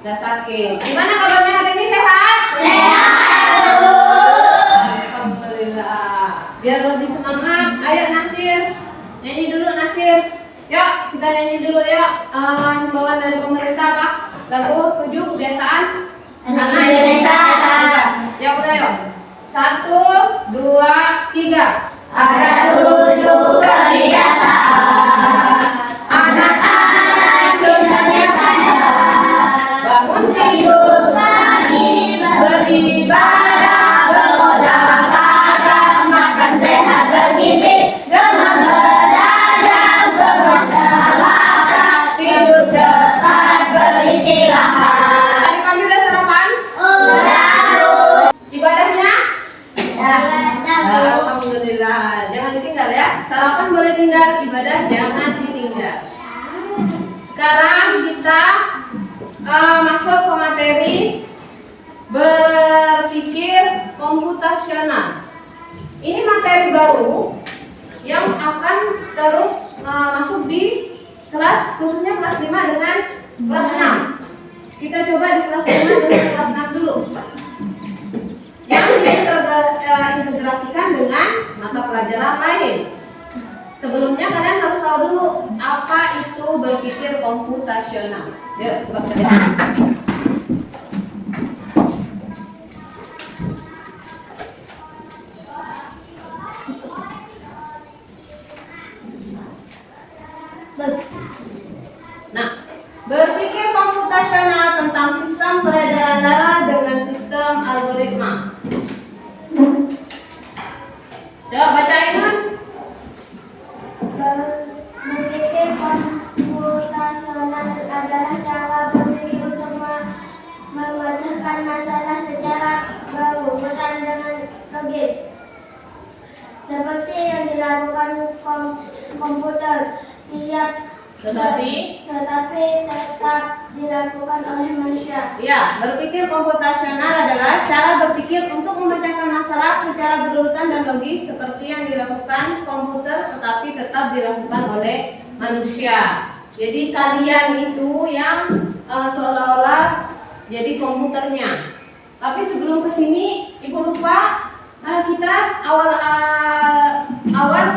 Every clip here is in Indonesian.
Gak sakit. Gimana kabarnya hari ini, sehat? Sehat. Alhamdulillah. Biar lebih semangat, ayo Nasir. Nyanyi dulu Nasir. Yuk, kita nyanyi dulu yuk. Himbauan dari pemerintah apa? Lagu 7 kebiasaan anak Indonesia. Ya udah yuk. 1, 2, 3. Ada 7 kebiasaan anak-anak Indonesia pada Bangun tidur pagi, beribadah, berolahraga, makan sehat bergizi, gemar belajar, bermasyarakat, tidur cepat, beristirahat. Tadi pagi udah sarapan? Udah. Ibadahnya? Udah. Alhamdulillah. Jangan ditinggal ya. Sarapan boleh tinggal, ibadah jangan ditinggal. Sekarang kita masuk ke materi berpikir komputasional. Ini materi baru yang akan terus masuk di kelas, khususnya kelas 5 dengan kelas 6. Kita coba di kelas 5 dengan kelas 6 dulu. Yang diintegrasikan dengan mata pelajaran lain. Sebelumnya kalian harus tahu dulu apa itu berpikir komputasional. Yuk, coba kalian. Nah, berpikir komputasional tentang sistem peredaran darah dengan sistem algoritma. Coba bacain kan? Berpikir komputasional adalah cara berpikir untuk memecahkan masalah secara berurutan dengan logis, seperti yang dilakukan komputer, tetapi tetap dilakukan oleh manusia. Ya, berpikir komputasional adalah cara berpikir untuk memecahkan masalah secara berurutan dan logis seperti yang dilakukan komputer tetapi tetap dilakukan oleh manusia. Jadi kalian itu yang seolah-olah jadi komputernya. Tapi sebelum kesini, Ibu lupa kita awal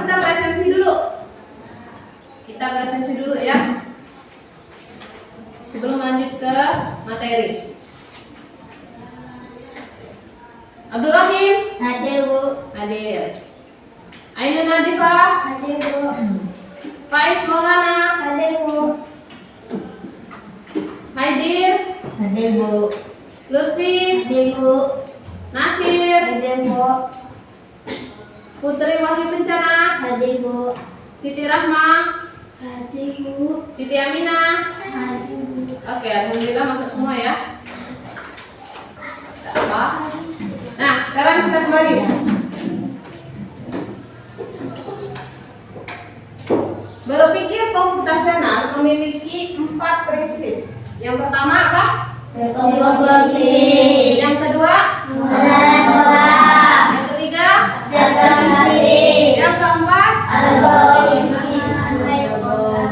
kita presensi dulu. Kita presensi dulu ya. Sebelum lanjut ke materi. Abdul Rahim. Hadir, Bu. Hadir. Ainun Nadifah. Hadir, Bu. Faiz Maulana. Hadir, Bu. Haidir. Hadir, Bu. Lutfi. Hadir, Bu. Nasir. Hadir, Bu. Putri Wahyu Kencana. Hadir, Bu. Siti Rahma. Hadir, Bu. Siti Aminah. Hadir, Bu. Oke, alhamdulillah masuk semua ya. Tak apa. Nah, sekarang kita kembali. Berpikir komputasional memiliki 4 prinsip. Yang pertama apa? Berkomposisi. Yang kedua? Menggunakan pola. Yang ketiga? Definisi. Yang keempat? Algoritma.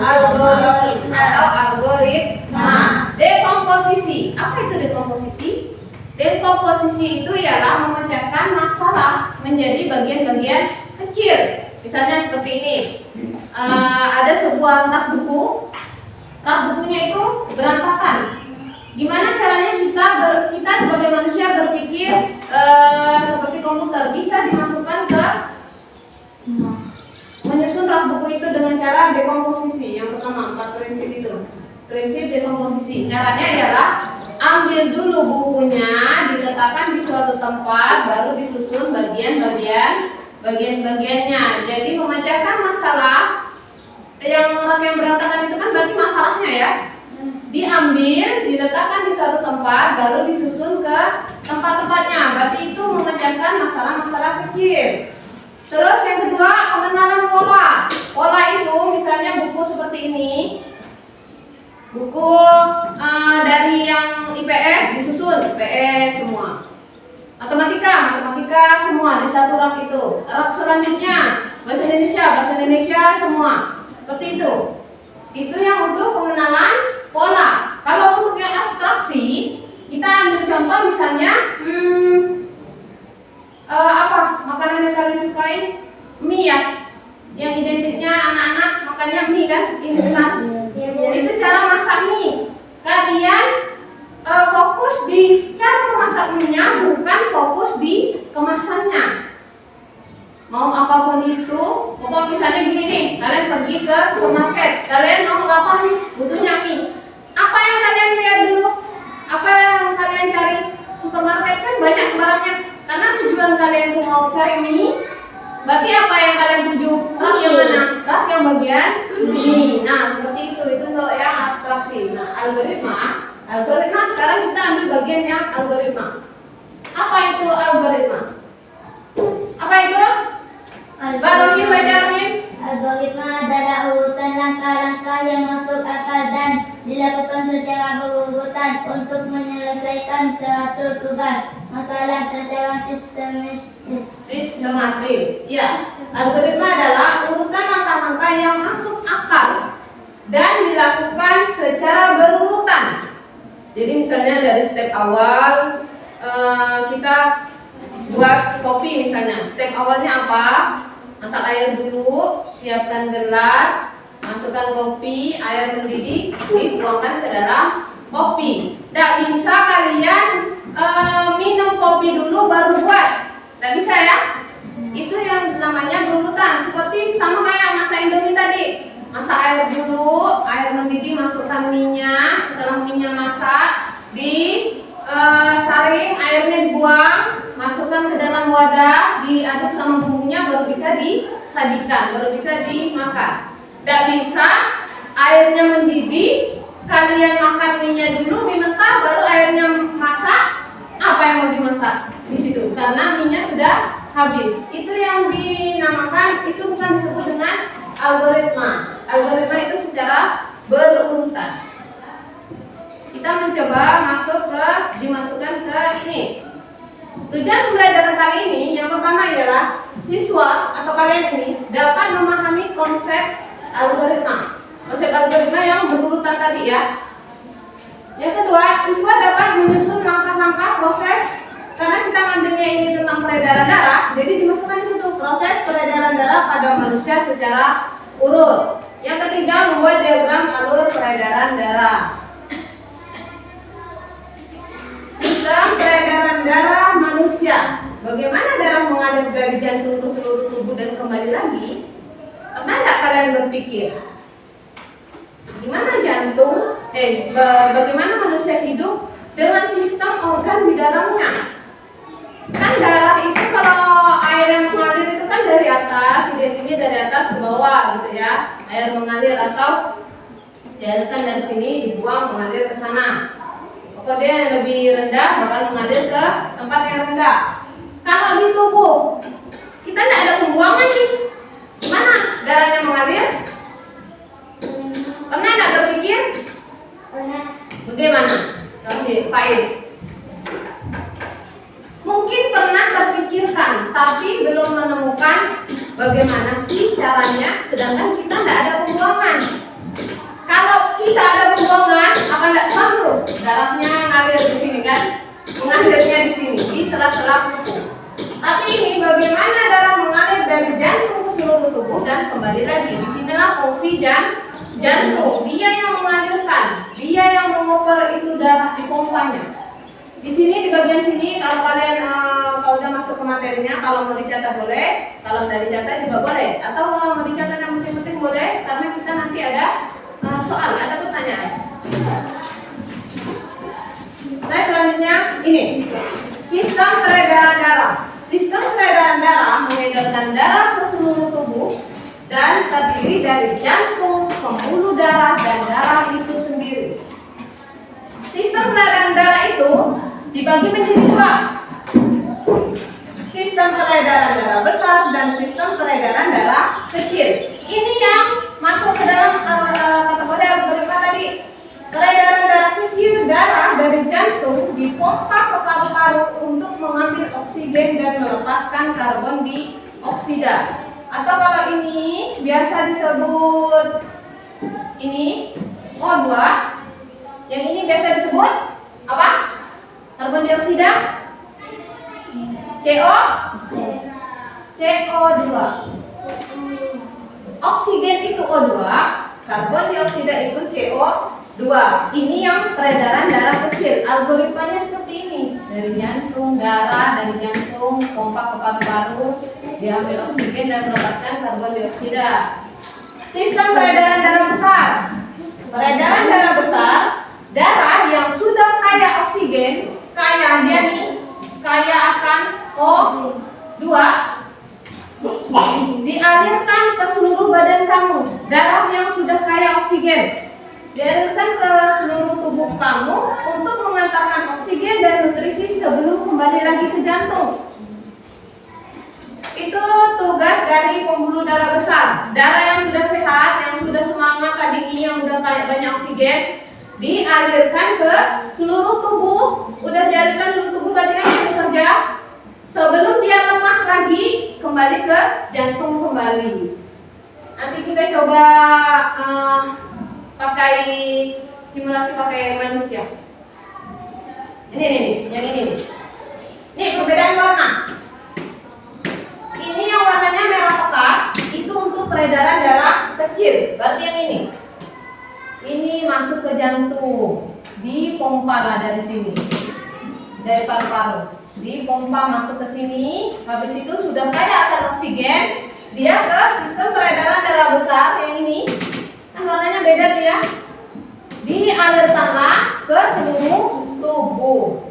Algoritma atau algoritma. Dekomposisi. Apa itu dekomposisi? Dekomposisi itu ialah memecahkan masalah menjadi bagian-bagian kecil. Misalnya seperti ini. Ada sebuah rak buku. Rak bukunya itu berantakan. Gimana caranya kita sebagai manusia berpikir seperti komputer, bisa dimasukkan ke menyusun rak buku itu dengan cara dekomposisi. Yang pertama, 4 prinsip itu. Prinsip dekomposisi. Caranya ialah ambil dulu bukunya, diletakkan di suatu tempat, baru disusun bagian-bagiannya. Jadi memecahkan masalah yang rak yang berantakan itu kan berarti masalahnya ya. Diambil, diletakkan di suatu tempat, baru disusun ke tempat-tempatnya. Berarti itu memecahkan masalah-masalah kecil. Terus yang kedua, pengenalan pola. Pola itu misalnya buku seperti ini. Buku dari yang IPS disusun IPS semua. Matematika semua di satu rak itu. Rak selanjutnya bahasa Indonesia semua. Seperti itu. Itu yang untuk pengenalan pola. Kalau untuk yang abstraksi, mau apapun itu. Pokok misalnya gini nih, kalian pergi ke supermarket, kalian mau lapar nih, butuhnya mie. Apa yang kalian lihat dulu? Apa yang kalian cari? Supermarket kan banyak barangnya. Karena tujuan kalian tuh mau cari mie, berarti apa yang kalian tuju? Rak yang mana? Rak yang bagian mie. Nah, seperti itu untuk yang abstraksi. Nah, algoritma sekarang kita ambil bagian yang algoritma. Apa itu algoritma? Apa itu? Barohin, baca Rohin. Algoritma adalah urutan langkah-langkah yang masuk akal dan dilakukan secara berurutan untuk menyelesaikan suatu tugas, masalah secara Sistematis. Ya, algoritma adalah urutan langkah-langkah yang masuk akal dan dilakukan secara berurutan. Jadi misalnya dari step awal kita buat kopi misalnya. Step awalnya apa? Masak air dulu, siapkan gelas, masukkan kopi, air mendidih, dituangkan ke dalam kopi. Tidak bisa kalian minum kopi dulu baru buat. Tidak bisa ya? Itu yang namanya berurutan. Seperti sama kayak masak Indomie tadi. Masak air dulu, air mendidih, masukkan minyak. Setelah minyak masak, saring, airnya dibuang, masukkan ke dalam wadah, diaduk sama bumbunya, baru bisa disajikan, baru bisa dimakan. Tidak bisa airnya mendidih, kalian makan minyak dulu, mie mentah, baru airnya masak. Apa yang mau dimasak di situ? Karena minyak sudah habis. Itu yang dinamakan, itu bukan disebut dengan algoritma. Algoritma itu secara berurutan. Kita mencoba dimasukkan ke ini. Tujuan pembelajaran kali ini yang pertama adalah siswa atau kalian ini dapat memahami konsep algoritma. Konsep algoritma yang berurutan tadi ya. Yang kedua, siswa dapat menyusun langkah-langkah proses, karena kita ngambilnya ini tentang peredaran darah, jadi dimasukkan di situ proses peredaran darah pada manusia secara urut. Yang ketiga, membuat diagram alur peredaran darah. Sistem peredaran darah manusia. Bagaimana darah mengalir dari jantung ke seluruh tubuh dan kembali lagi? Pernah nggak kalian berpikir? Gimana bagaimana manusia hidup dengan sistem organ di dalamnya? Kan darah itu kalau air yang mengalir itu kan dari atas, identiknya dari atas ke bawah gitu ya. Air mengalir atau dialirkan dari sini dibuang mengalir ke sana. Pokoknya yang lebih rendah bakal mengalir ke tempat yang rendah. Kalau di tubuh kita tidak ada pembuangan nih, gimana darahnya mengalir? Pernah tidak berpikir? Pernah. Bagaimana? Faiz? Mungkin pernah terpikirkan, tapi belum menemukan bagaimana sih caranya. Sedangkan kita tidak ada pembuangan. Kalau kita ada pembuangan, apa tidak selalu darahnya ngalir di sini kan? Mengalirnya di sini, di sela-sela kuku. Tapi ini bagaimana darah mengalir dari jantung ke seluruh tubuh dan kembali lagi. Disinilah fungsi jantung. Dia yang mengalirkan, dia yang mengoper itu darah di pompanya. Di sini di bagian sini kalau kalian kalau udah masuk ke materinya, kalau mau dicatat boleh, kalau tidak dicatat juga boleh. Atau kalau mau dicatat yang penting-penting boleh, karena kita nanti ada soal, ada pertanyaan. Nah, selanjutnya ini sistem peredaran darah. Sistem peredaran darah mengedarkan darah ke seluruh tubuh dan terdiri dari jantung, pembuluh darah, dan darah itu sendiri. Sistem peredaran darah itu dibagi menjadi dua. Sistem peredaran darah besar dan sistem peredaran darah kecil. Ini yang masuk ke dalam kategori algoritma tadi. Peredaran darah kecil, darah dari jantung dipompa ke paru-paru untuk mengambil oksigen dan melepaskan karbon dioksida. Atau kalau ini biasa disebut ini O2. Yang ini biasa disebut apa? Karbon dioksida? CO2. Oksigen itu O2, karbon dioksida itu CO2. Ini yang peredaran darah kecil. Algoritmanya seperti ini. Dari jantung, darah, dari jantung, pompa ke paru-paru, diambil oksigen dan melepaskan karbon dioksida. Sistem peredaran darah besar. Peredaran darah besar, darah yang sudah kaya oksigen, kaya dia nih, kaya akan O2, dialirkan ke seluruh badan kamu. Darah yang sudah kaya oksigen dialirkan ke seluruh tubuh kamu untuk mengantarkan oksigen dan nutrisi sebelum kembali lagi ke jantung. Itu tugas dari pembuluh darah besar. Darah yang sudah sehat, yang sudah semangat tadi, yang udah kayak banyak oksigen, dialirkan ke seluruh tubuh. Udah dialirkan seluruh tubuh, berarti kan dia bekerja. Sebelum dia lemas lagi, kembali ke jantung kembali. Nanti kita coba pakai simulasi pakai manusia. Ini nih, yang ini nih. Nih perbedaan warna. Ini yang warnanya merah pekat, itu untuk peredaran darah kecil. Berarti yang ini. Ini masuk ke jantung, dipompa lah dari sini, dari paru-paru, dipompa masuk ke sini. Habis itu sudah kaya akan oksigen, dia ke sistem peredaran darah besar yang ini. Kan warnanya beda dia. Dialirkanlah ke seluruh tubuh.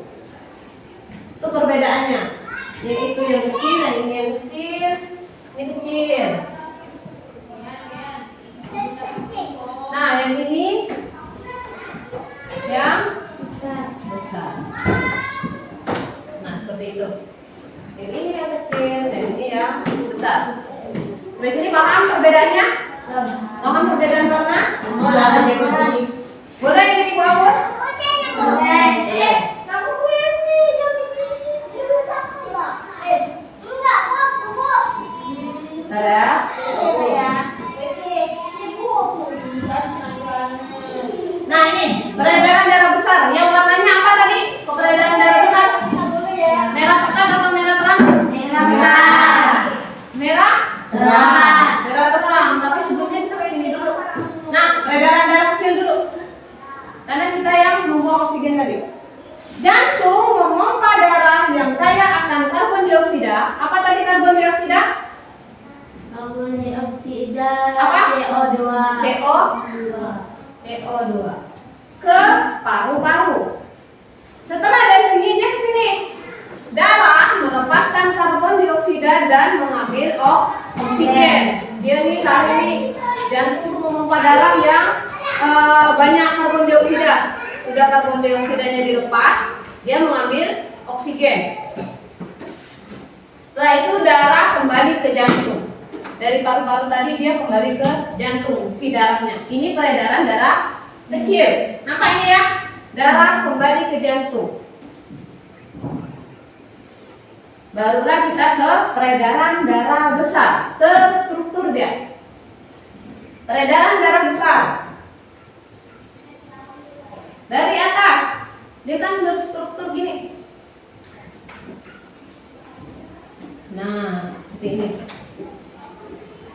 Itu perbedaannya. Yang itu yang kecil, yang ini yang kecil, ini kecil. Nah, yang ini yang besar. Nah, seperti itu. Yang ini yang kecil, yang ini yang besar. Di sini paham perbedaannya? Paham perbedaan warna? Boleh ini Bu Agus? Boleh. Kamu puisi, Ada? Nah ini peredaran darah besar. Yang warnanya apa tadi? Peredaran darah besar. Merah pekat atau merah terang? Merah terang. Merah terang. Tapi sebelumnya kita kesini dulu. Nah peredaran darah kecil dulu. Karena kita yang membuang oksigen tadi. Jantung memompa darah yang kaya akan karbon dioksida. Apa tadi karbon dioksida? Karbon dioksida. Apa? CO2. CO2 ke paru-paru. Setelah dari sini dia ke sini. Darah melepaskan karbon dioksida dan mengambil oksigen. Dia nih kali jantung memompa darah yang banyak karbon dioksida. Sudah karbon dioksidanya dilepas, dia mengambil oksigen. Setelah itu darah kembali ke jantung. Dari paru-paru tadi dia kembali ke jantung, si darahnya. Ini peredaran darah kecil. Nampak ini ya? Darah kembali ke jantung. Barulah kita ke peredaran darah besar. Terstruktur dia. Peredaran darah besar. Dari atas, dia kan berstruktur gini. Nah, seperti ini.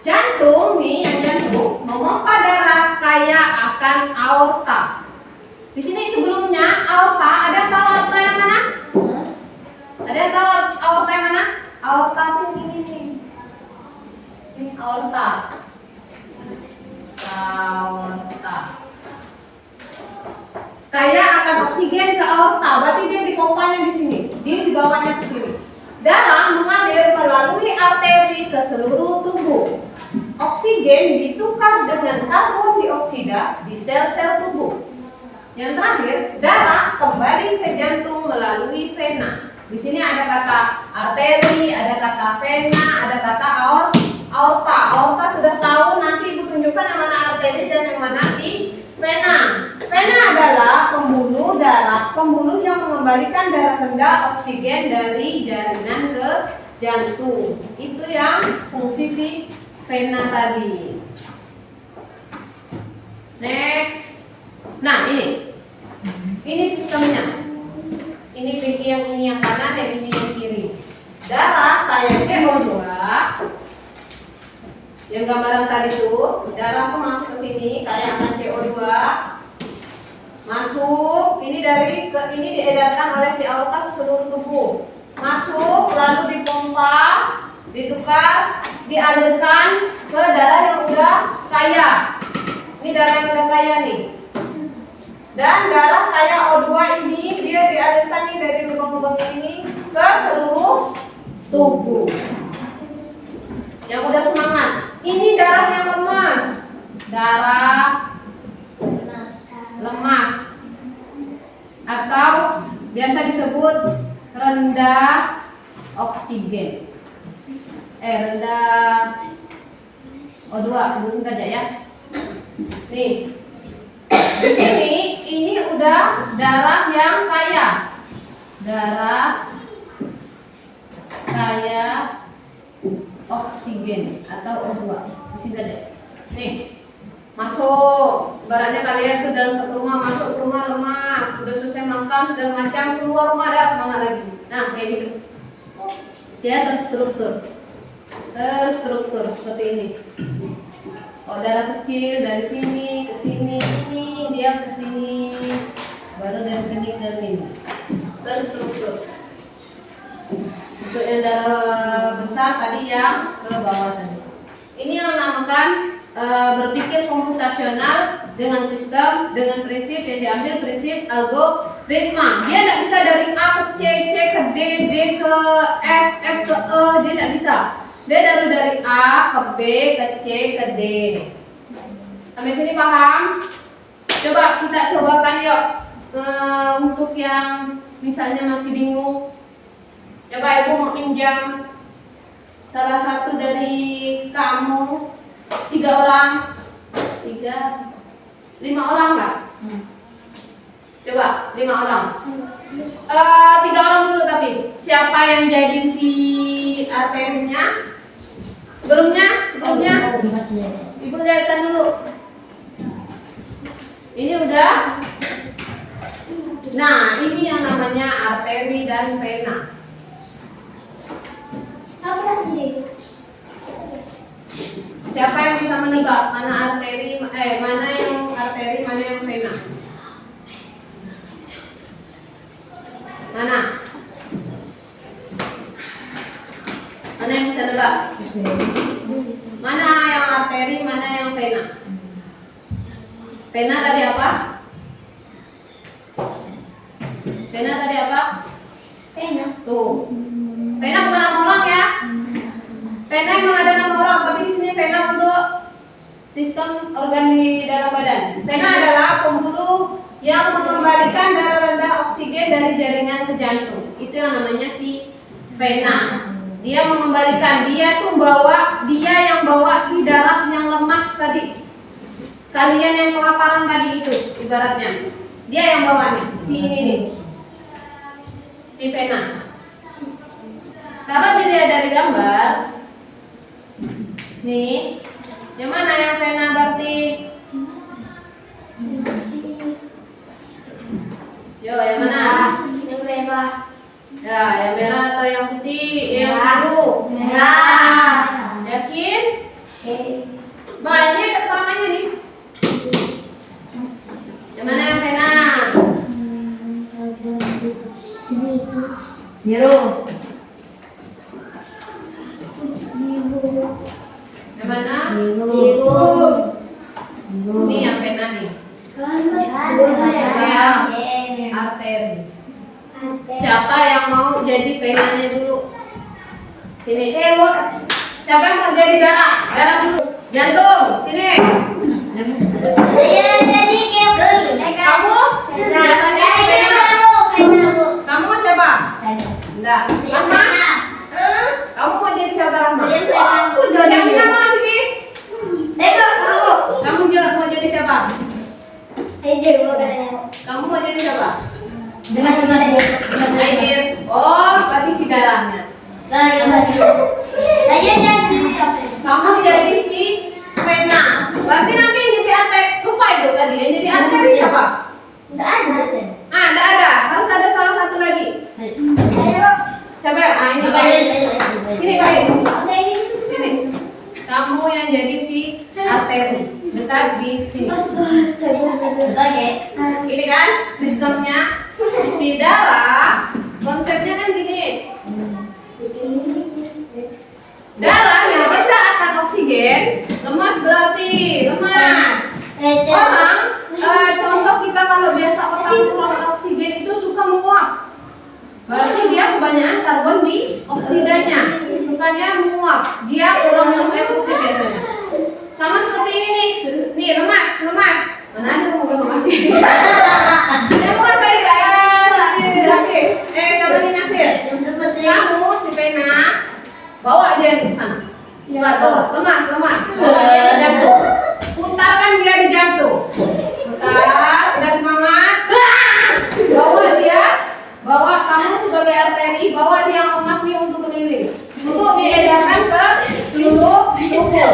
Jantung nih, yang jantung memompa darah kaya akan aorta. Di sini sebelumnya aorta, ada yang tahu aorta yang mana? Ada yang tahu aorta yang mana? Aorta itu ini nih. Ini aorta. Aorta. Kaya akan oksigen ke aorta, berarti dia dipompanya di sini, dia dibawanya ke sini. Darah mengalir melalui arteri ke seluruh tubuh. Oksigen ditukar dengan karbon dioksida di sel-sel tubuh. Yang terakhir, darah kembali ke jantung melalui vena. Di sini ada kata arteri, ada kata vena, ada kata aorta. Aorta sudah tahu, nanti Ibu tunjukkan yang mana arteri dan yang mana si vena. Vena adalah pembuluh darah, pembuluh yang mengembalikan darah rendah oksigen dari jaringan ke jantung. Itu yang fungsi si vena tadi. Next. Nah ini sistemnya. Ini pinggir yang ini yang kanan, yang ini yang kiri. Darah kayak CO2. Yang gambaran tadi tuh, darah tuh masuk ke sini kayak akan CO2. Masuk, ini diedarkan oleh si aorta ke seluruh tubuh. Masuk, lalu dipompa, ditukar ditukar, dialirkan ke darah yang udah kaya. Ini darah yang udah kaya nih. Dan darah kaya O2 ini dia dialirkan nih dari lubang-lubang ini ke seluruh tubuh. Yang udah semangat. Ini darah yang lemas. Darah lemas. Atau biasa disebut rendah oksigen. Rendah O2, tunggu saja ya. Nih. Di sini ini udah darah yang kaya. Darah kaya oksigen atau O2. Di sini saja. Nih. Masuk, ibaratnya kalian tuh dalam satu rumah, masuk ke rumah lemas, sudah selesai makan, sudah macam, keluar rumah ada semangat lagi. Nah, kayak gitu. Dia terstruktur seperti ini. Oh, darah kecil dari sini ke sini, ini dia ke sini, baru dari sini ke sini. Terstruktur. Untuk yang darah besar tadi yang ke bawah tadi. Ini yang namakan berpikir komputasional dengan sistem, dengan prinsip yang diambil prinsip algoritma. Dia tidak bisa dari A ke C, C ke D, D ke F, F ke E, dia tidak bisa. Dia dari A ke B ke C ke D. Sampai sini paham? Coba kita cobakan yuk. Untuk yang misalnya masih bingung, coba ibu mau pinjam salah satu dari kamu, 5 orang lah. Coba 5 orang. 3 orang dulu tapi siapa yang jadi si arterinya? Sebelumnya ibu lihatkan dulu. Ini udah. Nah, ini yang namanya arteri dan vena. Siapa yang bisa menebak mana arteri, mana yang arteri, mana yang vena? Mana? Mana yang bisa nebak? Mana yang arteri, mana yang vena? Vena tadi apa? Vena tadi apa? Pena. Tuh. Vena bukan nama orang ya. Vena memang ada nama orang, tapi di sini vena untuk sistem organ di dalam badan. Vena adalah pembuluh yang mengembalikan darah rendah oksigen dari jaringan ke jantung. Itu yang namanya si vena. Dia mengembalikan, dia yang bawa si darah yang lemas tadi. Kalian yang kelaparan tadi itu, ibaratnya. Dia yang bawa nih, si ini nih. Si vena. Kalau dilihat dari gambar, nih, yang mana yang vena berarti? Yo, yang mana? Yang merah. Ya, yang merah atau yang putih? Yang biru? Merah. Yakin? Banyak keterangannya nih. Yang mana yang vena? Biru. Yang mana? Biru. Ini yang vena nih. Yang arteri. Siapa yang mau jadi venanya dulu? Sini. Siapa yang mau jadi darah? Darah dulu. Jantung. Sini. Saya jadi Kamu? Kamu siapa? Enggak. Rahma? Kamu mau jadi siapa, Rahma? Jadi nama sini. Kamu juga mau jadi siapa? Kamu mau jadi siapa? Aidir. Oh, berarti si darahnya. Saya jadi Kamu jadi si vena. Berarti nanti yang jadi arteri. Lupa ibu tadi yang jadi arteri siapa? enggak ada. Enggak ada. Harus ada salah satu lagi. Siapa? Ini Pak. Sini Pak. Sini. Kamu yang jadi si arteri. Dekat di sini. Ini kan sistemnya. Si darah, konsepnya kan gini. Darah Orang, contoh kita kalau biasa otak kurang oksigen itu suka menguap. Berarti dia kebanyakan karbon di oksidanya, sukanya menguap. Dia kurang minum air putih biasanya. Sama seperti ini nih lemas. Mana ada lemas sih? Lemas saya. Oke. Coba nih Nasir. Kamu si pena bawa dia nih ke sana. Bawa, lemas. Bawa dia ke jantung. Putarkan dia di jantung. Putar, udah semangat. Bawa kamu sebagai arteri, bawa dia yang lemas nih untuk keliling. Untuk diedarkan ke seluruh tubuh.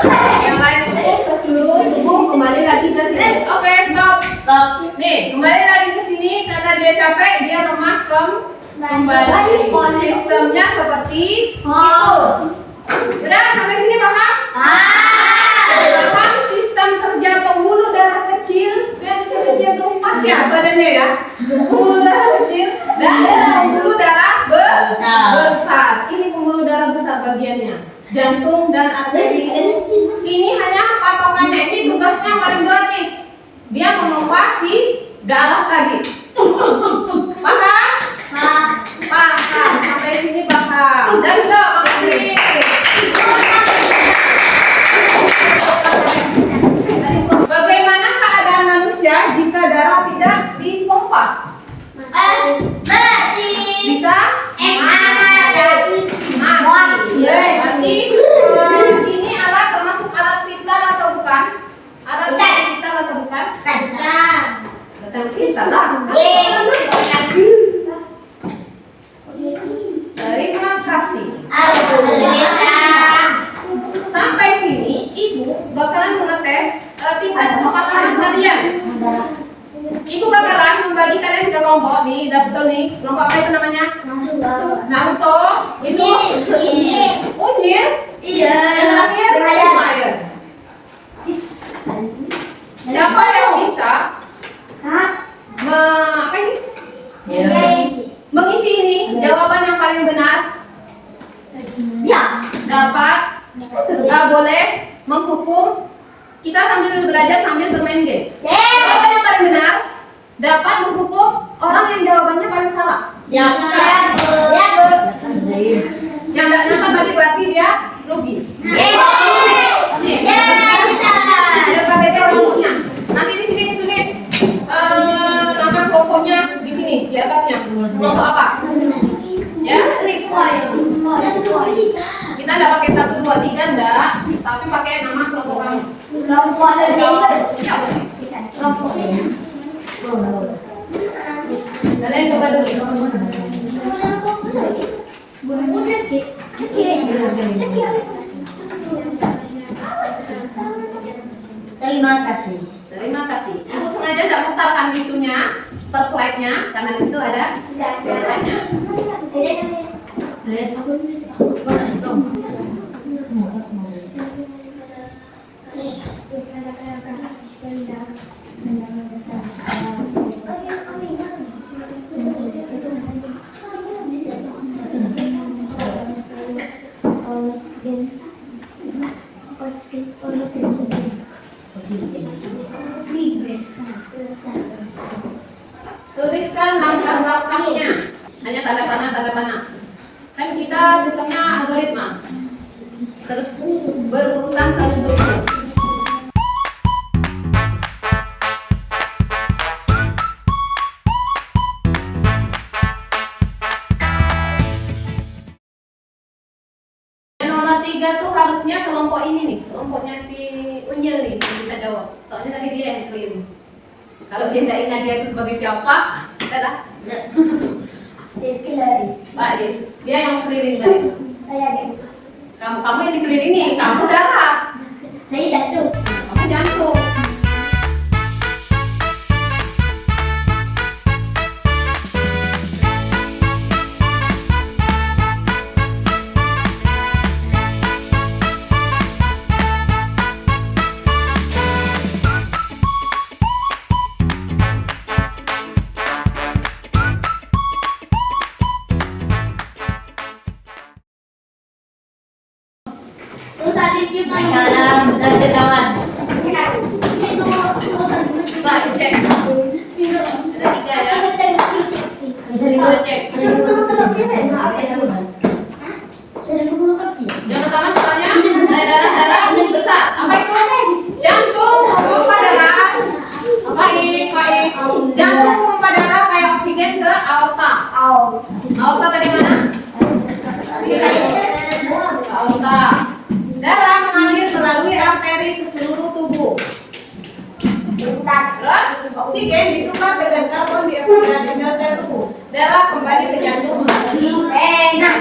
Nah, yang lain itu ke seluruh tubuh, kembali lagi ke sini. Oke, stop. Nih, kembali lagi ke sini karena dia capek, dia lemas kembali. Sistemnya seperti itu. Udah sampai sini paham? Paham sistem kerja pembuluh darah kecil? Yang kecil tuh pas ya badannya ya. Pembuluh darah kecil dan pembuluh darah besar. Ini pembuluh darah besar bagiannya. Jantung dan arteri. Ini hanya patokannya. Ini tugasnya paling berat nih. Dia memompa si darah tadi. Paham? Paham. Sampai sini paham. Dan enggak makasih. Bagaimana keadaan manusia jika darah tidak dipompa? Mati. Bisa? Mati. Berarti ini alat termasuk alat vital atau bukan? Alat vital atau bukan? Vital lah. Terima kasih. Sampai sini ibu bakalan mengetes tingkat kepakaran kalian. Ibu bakalan membagi kalian 3 kelompok nih, udah betul nih. Kelompok apa itu namanya? Naruto. Itu Unyil. Iya. Yang terakhir Lumayan. Siapa yang bisa apa ini? Mengisi ini jawaban yang paling benar dapat boleh menghukum kita sambil belajar sambil bermain game. Jawaban yang paling benar dapat menghukum orang yang jawabannya paling salah. Yang nggak nyangka tadi berarti dia rugi. Nih, ada pakai rambutnya. Nanti di sini ditulis nama kelompoknya di sini di atasnya. Kelompok apa? Ya, kita nggak pakai 1, 2, 3 enggak, tapi pakai nama kelompok kamu. Ya, kalian coba dulu. Terima kasih. Terima kasih. Ibu sengaja nggak putarkan itunya per slide-nya karena di situ ada jawabannya. Tuliskan langkah-langkahnya. Hanya tanda panah. Kan kita sistemnya algoritma. Terus berurutan terus. Nomor 3 tuh harusnya kelompok ini nih, kelompoknya si Unyil nih yang bisa jawab. Soalnya tadi dia yang keliling. Kalau dia tidak ingat dia itu sebagai siapa, kita dah. Pak Des, dia yang keliling tadi. Kamu yang dikelilingi, kamu darah. Saya jantung. Kamu jantung. Susah dikit kawan. cek. Yang pertama soalnya darah besar. Apa itu? Jantung memompa darah. Baik. Jantung memompa darah kayak oksigen ke aorta. Aorta tadi mana? Aorta. Darah mengalir melalui arteri ke seluruh tubuh. Terus oksigen ditukar dengan karbon dioksida di sel-sel tubuh. Darah kembali ke jantung melalui vena.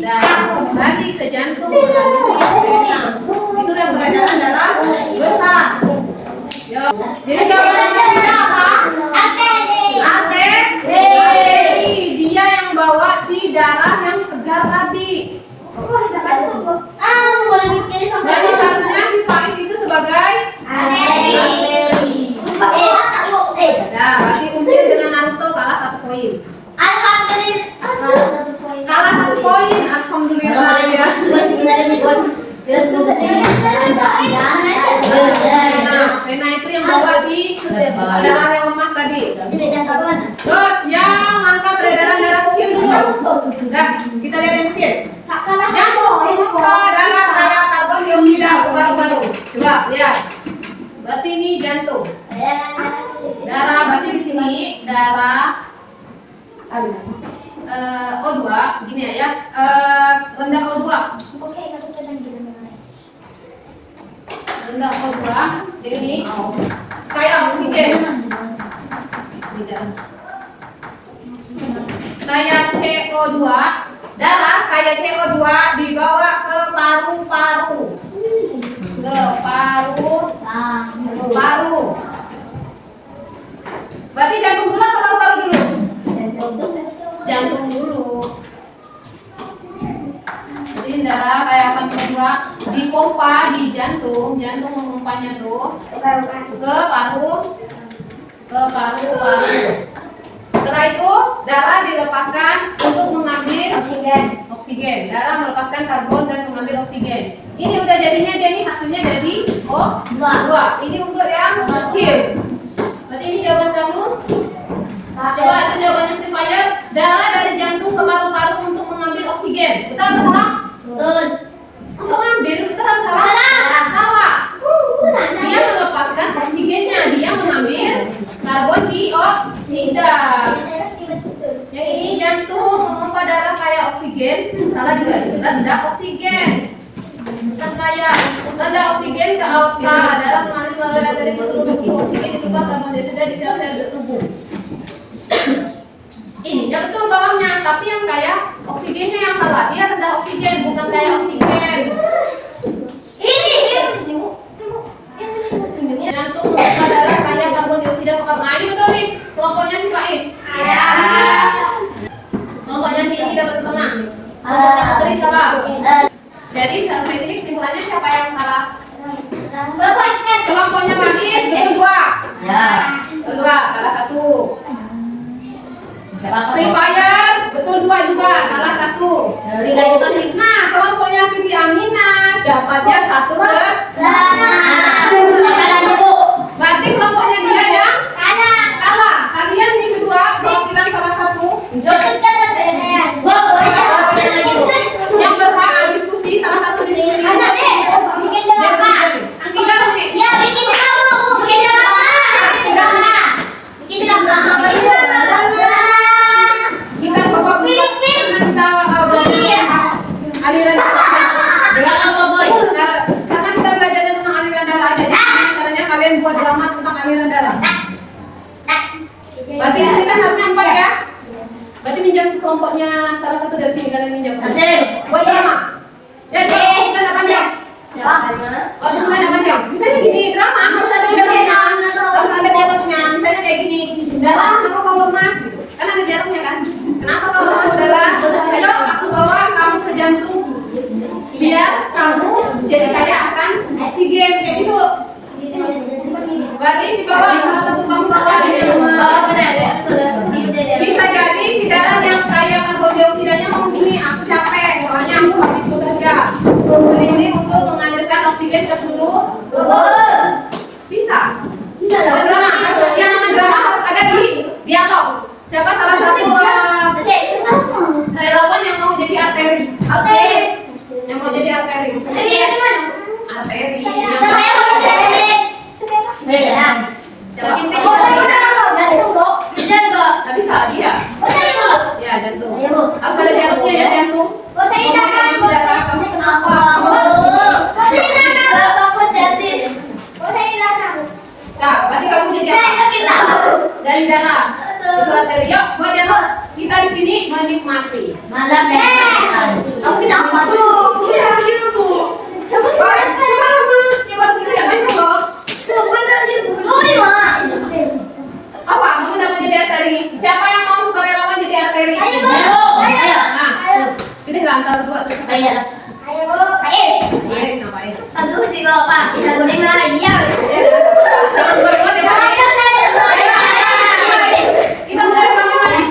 Darah kembali ke jantung melalui vena. Itu yang beredaran darah besar. Yo. Jadi jawabannya apa? Arteri. Dia yang bawa si darah yang segar tadi. Jadi seharusnya si Faiz itu sebagai arteri. Nah, berarti ujian dengan Naruto kalah 1 poin. Kalah 1 poin, alhamdulillah ya. Rena itu yang bawa si darah yang lemas tadi. Terus yang angka peredaran darah kecil dulu. Gas, kita lihat yang kecil. Jantung memompa darah kayak karbon dioksida ke paru-paru. Coba lihat. Berarti ini jantung. Darah berarti di sini darah O2 gini ya. Rendah O2. Rendah O2. Jadi ini kayak oksigen. Kayak CO2. Darah kayak CO2 dibawa ke paru-paru. Ke paru. Berarti jantung dulu atau paru-paru dulu? Jantung dulu. Jadi darah kayak apa CO2 dipompa di jantung memompanya tuh ke paru. Setelah itu darah dilepaskan untuk mengambil oksigen. Darah melepaskan karbon dan mengambil oksigen. Ini udah jadinya jadi hasilnya jadi O2. Ini untuk yang kecil. Berarti ini jawaban kamu. Coba itu jawabannya Free Fire. Darah dari jantung ke paru-paru untuk mengambil oksigen. Betul atau salah? Betul. Untuk ngambil betul atau salah? Salah. Dia melepaskan oksigennya. Dia mengambil karbon dioksida. Yang ini jantung memompa darah kayak oksigen. Salah juga itu rendah oksigen. Bukan saya. Rendah oksigen ke aorta. Darah mengalir melalui arteri ke seluruh tubuh. Oksigen ditukar karbon dioksida di sel-sel tubuh. Ini ya betul bawahnya, tapi yang kayak oksigennya yang salah. Dia rendah oksigen, bukan kayak oksigen. Ini jantung memompa darah kayak karbon dioksida ke paru. Nah ini betul nih, kelompoknya si Faiz. Kelompoknya si ini dapat setengah. Kelompoknya Putri salah. Jadi sampai sini kesimpulannya siapa yang salah? Kelompoknya Faiz betul 2. Ya. Betul 2, salah 1. Free Fire betul 2 juga, salah 1. Nah, kelompoknya Siti Aminah dapatnya 1 Berarti kelompoknya dia yang kalah. Kalian yang kedua perwakilan salah 1. Yang berhak diskusi salah 1 diskusi. Aliran karena kita belajar tentang aliran darah aja. Caranya kalian buat drama tentang aliran darah. Berarti di sini kan harusnya 4 ya. Berarti minjam kelompoknya salah 1 dari sini kalian minjam. Buat drama. Jadi kita enggak panjang. Oh, kita enggak panjang. Misalnya sini drama harus ada jaraknya. Harus ada jaraknya. Misalnya kayak gini. Darah kenapa power mas gitu. Kan ada jaraknya kan. Kenapa power mas darah? Ayo aku bawa kamu ke jantung. Biar kamu jadi kaya akan oksigen kayak gitu. Berarti si bawa salah 1 kamu bawa bisa jadi si darah yang kaya karbon dioksidanya ngomong gini, aku capek soalnya aku habis bekerja. Jadi ini untuk mengalirkan oksigen ke seluruh tubuh. Bisa. Yang namanya drama harus ada di dialog. Siapa salah satu Yang mau jadi arteri. Arteri. Nggak bisa dia. Ya jantung. Harus ada dialognya ya jantung. Nah, berarti kamu jadi apa? Dari dalam. Itu arteri. Yuk, buat dialog. Kita di sini menikmati. Malam ya. Kamu kenapa tuh? Coba kita yang main dong. Apa? Kamu udah mau jadi arteri? Siapa yang mau sukarelawan jadi arteri? Nah, kita lantar dua terus. Ayo. Ayo, ngapain? Jangan dua-dua deh, Pak. Kita mulai ramai.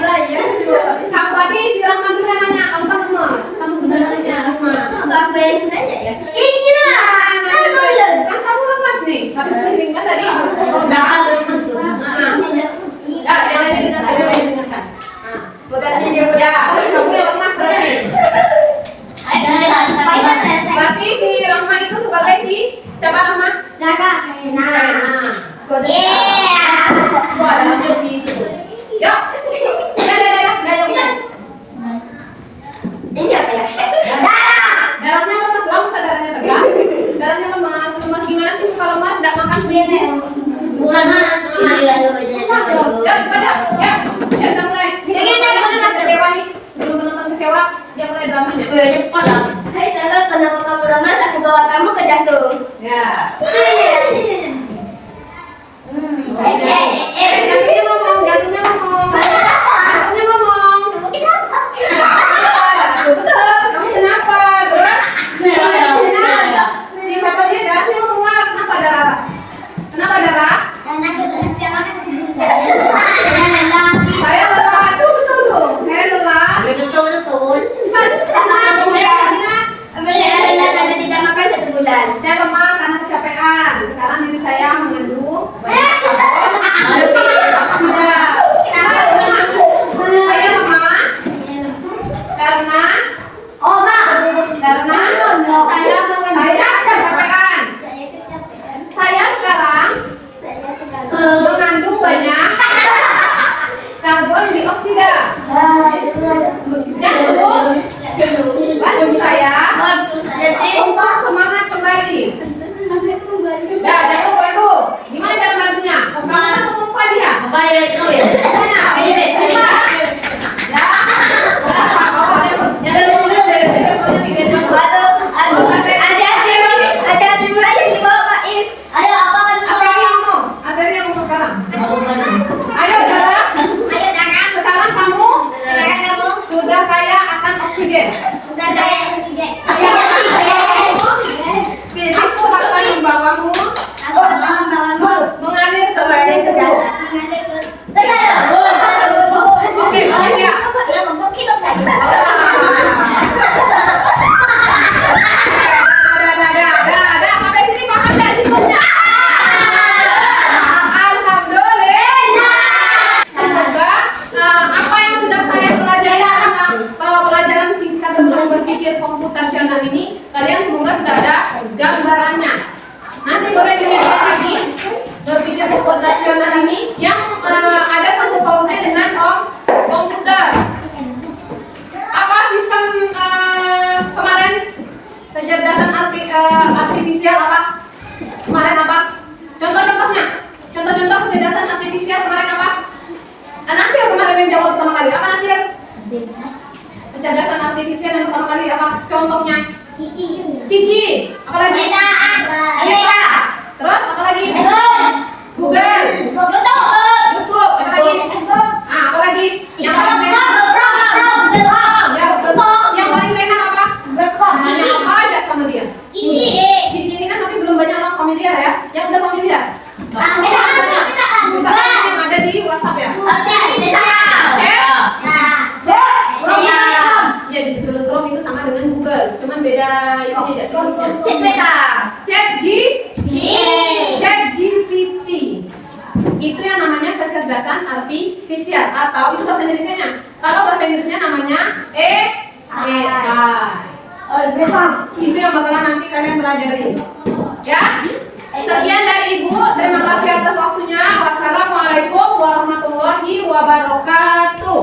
Sampati si Rahma dulu yang nanya. Kamu kan gemes. Kamu bener nanya Rahma. Kan kamu lemas nih. Habis keliling kan tadi. Bakal lemes tuh. Ya, yang lainnya dengarkan, yang lainnya dengarkan. Ya, kamu yang lemas berarti. Berarti si Rahma itu sebagai si siapa Rahma? Nah, gua ada ambil si itu. Yuk, dah. Darahnya lemas, lemas darahnya tegak. Darahnya lemas. Gimana sih kalau lemas tidak makan begini? Bukan Ya, pada, ya, kita mulai. Kecewa nih, belum penonton kecewa, dia mulai dramanya. cepat lah. Kenapa kamu lemas? Aku bawa kamu ke jantung. Ya. Jantungnya ngomong. Kamu kenapa? Terus? Si siapa dia darahnya ngomong lah. Kenapa darah? Saya lelah. Tuh. Saya lelah. Betul. Karena tidak makan 1 bulan. Saya lemah karena kecapean. Sekarang diri saya mengandung banyak sudah. Saya lemah karena saya kecapean. Saya sekarang mengandung banyak karbon dioksida. Jantung saya untuk semangat kembali. Ya, jatuh itu. Gimana cara bantunya? Kamu kan memompa dia. Hati-hati mulai di bawah Faiz. Ayo apa kan? Arteri yang mau sekarang. Ayo darah. Sekarang kamu sudah kaya akan oksigen. Aku akan membawamu mengalir ke badan tubuh. Oke, baik ya. Ada. Sampai sini paham nggak sistemnya? Alhamdulillah. Semoga apa yang sudah kalian pelajari tentang pelajaran singkat tentang berpikir komputasional ini, kalian semoga sudah ada gambarannya. Nanti boleh dilihat lagi berpikir komputasional ini yang ada sangkut pautnya dengan komputer. Apa sistem kemarin kecerdasan artifisial apa? Kemarin apa? Contoh-contohnya. Contoh-contoh kecerdasan artifisial kemarin apa? Nasir kemarin yang jawab pertama kali. Apa Nasir? Kecerdasan artifisial yang pertama kali apa? Contohnya? Cici. Apalagi? Alita. Terus apalagi? Google. YouTube. Apalagi? Apalagi? Yang paling tenar. Yang paling tenar apa? Nanya apa aja sama dia? Cici ini kan tapi belum banyak orang familiar ya. Yang udah familiar? Yang ada di WhatsApp ya? Ya di Google Chrome itu sama dengan Google, cuman beda itunya aja situsnya. ChatGPT itu yang namanya kecerdasan artifisial atau itu bahasa Indonesianya. Kalau bahasa Inggrisnya namanya Itu yang bakalan nanti kalian pelajari. Ya. Sekian dari Ibu. Terima kasih atas waktunya. Wassalamualaikum warahmatullahi wabarakatuh.